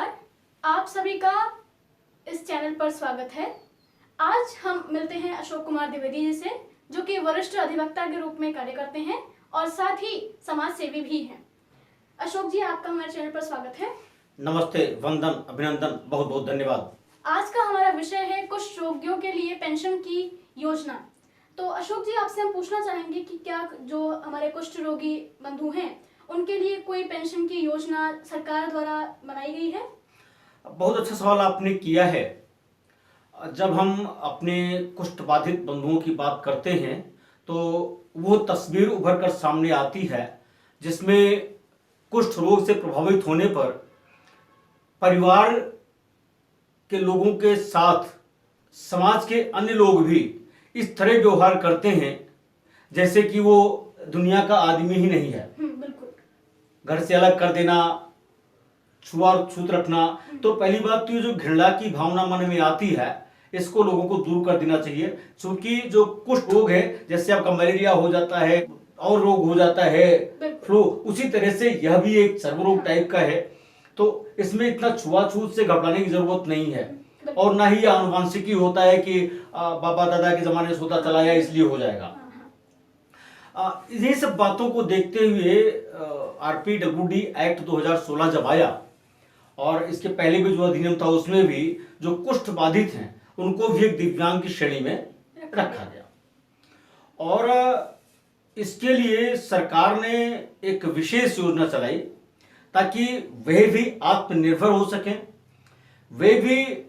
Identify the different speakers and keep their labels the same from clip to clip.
Speaker 1: नमस्कार, आप सभी का इस चैनल पर स्वागत है। आज हम मिलते हैं अशोक कुमार द्विवेदी जी से, जो कि वरिष्ठ अधिवक्ता के रूप में कार्य करते हैं और साथ ही समाज सेवी भी हैं। अशोक जी, आपका हमारे चैनल पर स्वागत है।
Speaker 2: नमस्ते, वंदन, अभिनंदन, बहुत बहुत धन्यवाद।
Speaker 1: आज का हमारा विषय है कुष्ठ रोगियों के लिए पेंशन की योजना। तो अशोक जी, आपसे हम पूछना चाहेंगे कि क्या जो हमारे कुष्ठ रोगी बंधु हैं उनके लिए कोई पेंशन की योजना सरकार द्वारा बनाई गई है?
Speaker 2: बहुत अच्छा सवाल आपने किया है। जब हम अपने कुष्ठ बाधित बंधुओं की बात करते हैं तो वो तस्वीर उभर कर सामने आती है जिसमें कुष्ठ रोग से प्रभावित होने पर परिवार के लोगों के साथ समाज के अन्य लोग भी इस तरह व्यवहार करते हैं जैसे कि वो दुनिया का आदमी ही नहीं है।
Speaker 1: बिल्कुल।
Speaker 2: घर से अलग कर देना, छुआछूत रखना। तो पहली बात तो ये जो घृणा की भावना मन में आती है इसको लोगों को दूर कर देना चाहिए, क्योंकि जो कुष्ठ रोग है, जैसे आपका मलेरिया हो जाता है और रोग हो जाता है फ्लू, उसी तरह से यह भी एक सर्वरोग टाइप का है। तो इसमें इतना छुआछूत से घबराने की जरूरत नहीं है और ना ही आनुवंशिक ही होता है कि बाबा दादा के जमाने से होता चला या इसलिए हो जाएगा। ये सब बातों को देखते हुए RPWD एक्ट 2016 जब आया और इसके पहले भी जो अधिनियम था उसमें भी जो कुष्ठ बाधित हैं उनको भी एक दिव्यांग की श्रेणी में रखा गया। और इसके लिए सरकार ने एक विशेष योजना चलाई ताकि वे भी आत्मनिर्भर हो सकें, वे भी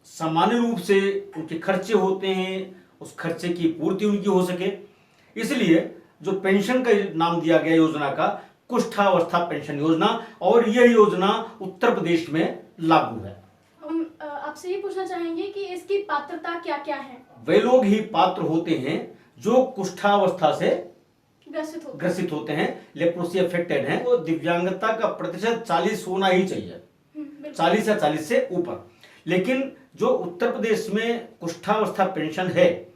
Speaker 2: सामान्य रूप से उनके खर्चे होते हैं उस खर्चे की पूर्ति उनकी हो सके। इसलिए जो पेंशन का नाम दिया गया योजना का कुष्ठावस्था पेंशन योजना, और यह योजना उत्तर प्रदेश में लागू है।
Speaker 1: हम आपसे ये पूछना चाहेंगे कि इसकी पात्रता क्या क्या है?
Speaker 2: वे लोग ही पात्र होते हैं जो कुष्ठावस्था से ग्रसित होते हैं, लेप्रोसी अफेक्टेड हैं। तो दिव्यांगता का प्रतिशत 40 होना ही चाहिए, 40 या 40 से ऊपर। लेकिन जो उत्तर प्रदेश में कुष्ठावस्था पेंशन है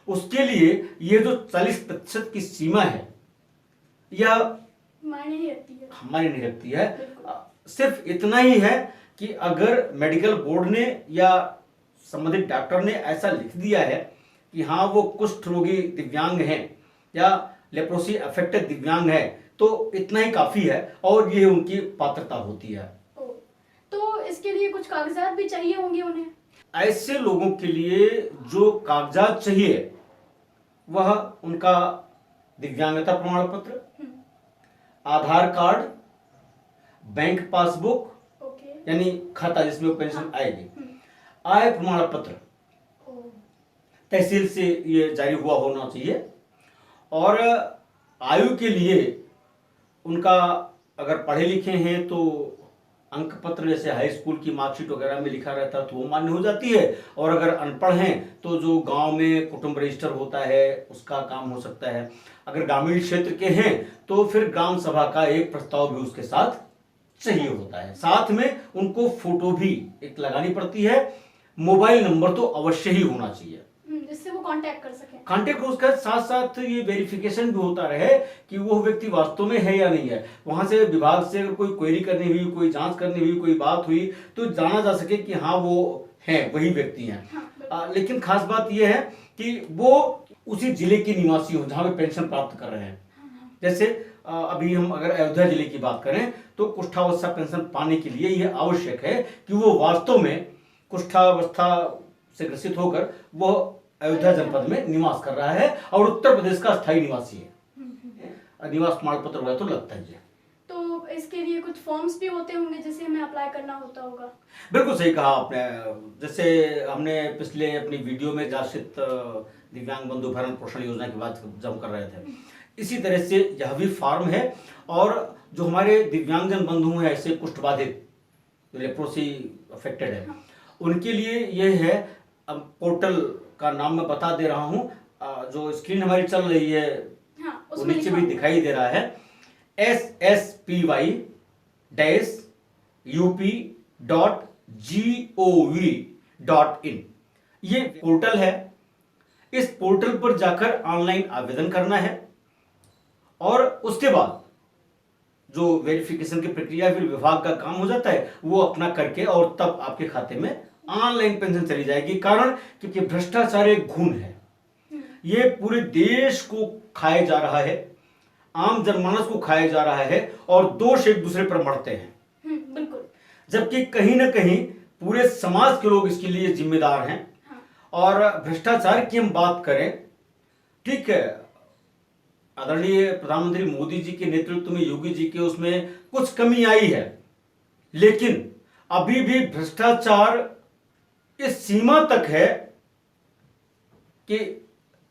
Speaker 2: उसके लिए ये जो 40% की सीमा है यह
Speaker 1: मायने नहीं
Speaker 2: रखती है। सिर्फ इतना ही है कि अगर मेडिकल बोर्ड ने या संबंधित डॉक्टर ने ऐसा लिख दिया है कि हाँ वो कुष्ठ रोगी दिव्यांग हैं या लेप्रोसी अफेक्टेड दिव्यांग है, तो इतना ही काफी है और ये उनकी पात्रता होती है।
Speaker 1: तो इसके लिए कुछ कागजात भी चाहिए होंगे उन्हें? ऐसे
Speaker 2: लोगों के लिए जो कागजात चाहिए वह उनका दिव्यांगता प्रमाण पत्र, आधार कार्ड, बैंक पासबुक यानी खाता जिसमें पेंशन आएगी, आय प्रमाण पत्र तहसील से ये जारी हुआ होना चाहिए। और आयु के लिए उनका अगर पढ़े लिखे हैं तो अंक पत्र जैसे हाई स्कूल की मार्कशीट वगैरह में लिखा रहता है तो वो मान्य हो जाती है। और अगर अनपढ़ हैं तो जो गांव में कुटुंब रजिस्टर होता है उसका काम हो सकता है। अगर ग्रामीण क्षेत्र के हैं तो फिर ग्राम सभा का एक प्रस्ताव भी उसके साथ चाहिए होता है। साथ में उनको फोटो भी एक लगानी पड़ती है। मोबाइल नंबर तो अवश्य ही होना चाहिए
Speaker 1: जिससे वो कांटेक्ट कर सके।
Speaker 2: कांटेक्ट उसका साथ साथ ये वेरिफिकेशन भी होता रहे कि वो व्यक्ति वास्तव में है या नहीं है। वहां से विभाग से अगर कोई क्वेरी करनी हुई, कोई जांच करनी हुई, कोई बात हुई तो जाना जा सके कि हाँ वो हैं, वही व्यक्ति हैं। लेकिन खास बात यह है कि वो उसी जिले के निवासी हो जहां वे पेंशन प्राप्त कर रहे हैं। जैसे अभी हम अगर अयोध्या जिले की बात करें तो कुष्ठावस्था पेंशन पाने के लिए यह आवश्यक है कि वो वास्तव में कुष्ठावस्था से ग्रसित होकर वो अयोध्या जनपद में निवास कर रहा है और उत्तर प्रदेश का स्थायी निवासी है। निवास प्रमाण पत्र वगैरह तो लगता ही है।
Speaker 1: तो इसके लिए कुछ फॉर्म्स भी होते होंगे जिसे हमें अप्लाई करना होता होगा?
Speaker 2: बिल्कुल सही कहा आपने। जैसे हमने पिछले अपनी वीडियो में जाश्रित दिव्यांग बंधु भरण पोषण योजना की बात जब कर रहे थे, इसी तरह से यह भी फॉर्म है। और जो हमारे दिव्यांगजन बंधु हैं ऐसे कुष्ठ बाधित जो लेप्रोसी अफेक्टेड है उनके लिए यह है, पोर्टल का नाम मैं बता दे रहा हूं, जो स्क्रीन हमारी चल रही है वो नीचे भी दिखाई दे रहा है, sspi-up.gov.in ये पोर्टल है। इस पोर्टल पर जाकर ऑनलाइन आवेदन करना है और उसके बाद जो वेरिफिकेशन की प्रक्रिया फिर विभाग का काम हो जाता है वो अपना करके और तब आपके खाते में ऑनलाइन पेंशन चली जाएगी। कारण क्योंकि भ्रष्टाचार एक घुन है, ये पूरे देश को खाया जा रहा है, आम जनमानस को खाया जा रहा है और दोष एक दूसरे पर मढ़ते हैं।
Speaker 1: बिल्कुल।
Speaker 2: जबकि कहीं ना कहीं पूरे समाज के लोग इसके लिए जिम्मेदार हैं।
Speaker 1: हाँ।
Speaker 2: और भ्रष्टाचार की हम बात करें, ठीक है, आदरणीय प्रधानमंत्री मोदी जी के नेतृत्व में, योगी जी के उसमें कुछ कमी आई है, लेकिन अभी भी भ्रष्टाचार इस सीमा तक है कि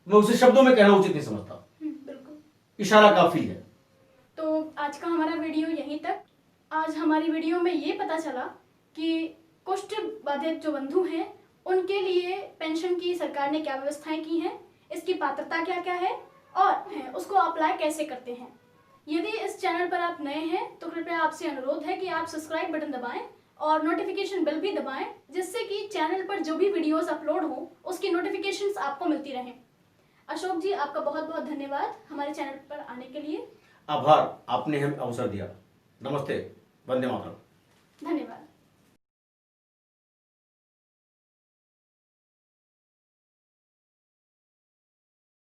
Speaker 2: मैं उसे शब्दों में कहना उचित नहीं समझता।
Speaker 1: बिल्कुल,
Speaker 2: इशारा काफी है।
Speaker 1: तो आज का हमारा वीडियो यहीं तक। आज हमारी वीडियो में ये पता चला कि कुष्ठ बाधित जो बंधु हैं उनके लिए पेंशन की सरकार ने क्या व्यवस्थाएं की हैं, इसकी पात्रता क्या क्या है और उसको अप्लाई कैसे करते हैं। यदि इस चैनल पर आप नए हैं तो कृपया आपसे अनुरोध है कि आप सब्सक्राइब बटन दबाएं और नोटिफिकेशन बेल भी दबाएं, जिससे कि चैनल पर जो भी वीडियोस अपलोड हो उसकी नोटिफिकेशंस आपको मिलती रहें। अशोक जी, आपका बहुत बहुत धन्यवाद हमारे चैनल पर आने के लिए।
Speaker 2: आभार, आपने हमें अवसर दिया। नमस्ते, वंदे मातरम।
Speaker 1: धन्यवाद।